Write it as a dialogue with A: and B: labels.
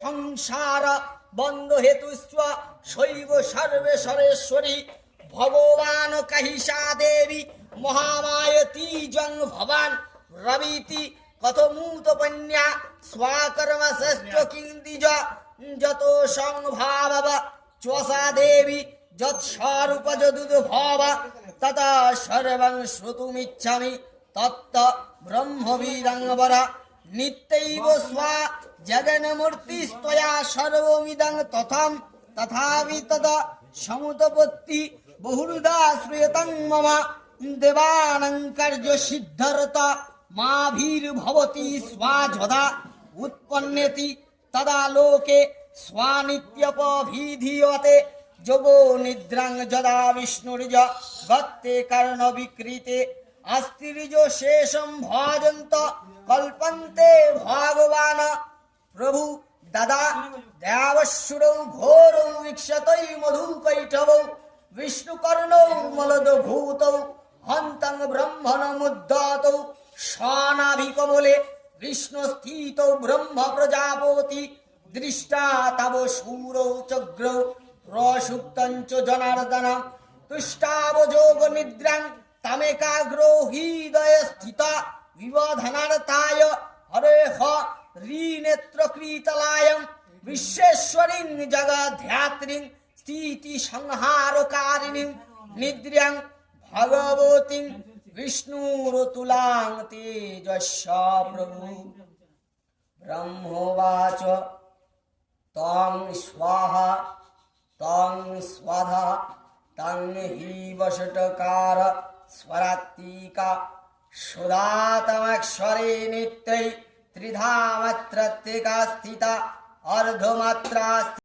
A: সংসার বন্ধ হেতুস্ব শৈব সর্বেশ্বরেশ্বরী ভগবান কহিষা দেবী মহামায়তি জং ভবান রবিতি কথমূতপন্যা স্বাকর্ম ষষ্ঠ কিন্দিজ যত সংভাব চ্বসা দেবী যৎস্বরূপ যদুদ্ভব তত সর্বং শ্রুতুমিচ্ছামি তত্ত ব্রহ্মবিদংবর নিত্যৈব স্বা জগন্মূর্তিস্তয়া সর্বমিদং তথম তথাপি তদ সমুৎপত্তি বহুধা শ্রূয়তং মম দেবানাং কার্য সিদ্ধরত মাভির্ভবতি স্বাযধা উৎপন্নেতি তদা লোকে স্বানিত্যপভিধীয়তে যোগো নিদ্রাং যদা বিষ্ণুর্য গত্যে কর্ণ বিকৃতে अस्तिरिजो शेषं भजन्त कल्पन्ते भगवान प्रभु ददा देवशुरौ घोरौ वीक्षतै मधुकैटवौ विष्णुकर्णौ मलदभूतौ हन्तं ब्रह्मणमुद्धतौ शानाभिकमले विष्णुस्थितौ ब्रह्म प्रजापति दृष्टा तव शूरौ चग्रौ प्रसुप्तं च जनार्दन तुष्टावजोग निद्रां तमेकाग्रो हृदय स्थित विवधनार्थाय हरेह ऋनेत्रकृतलायं विश्वेश्वरीं जगद्धात्रीं स्थिति संहारकारिणीं निद्र्यां भगवतीं विष्णुरुतुलां तेजस्या प्रभु ब्रह्मोवाच तं स्वाहा तं स्वधा तं हि वषट्कार स्वरात्तिका सुधातमक्षरे नित्यै त्रिधा मात्रत्रिका स्थिता अर्धमात्रा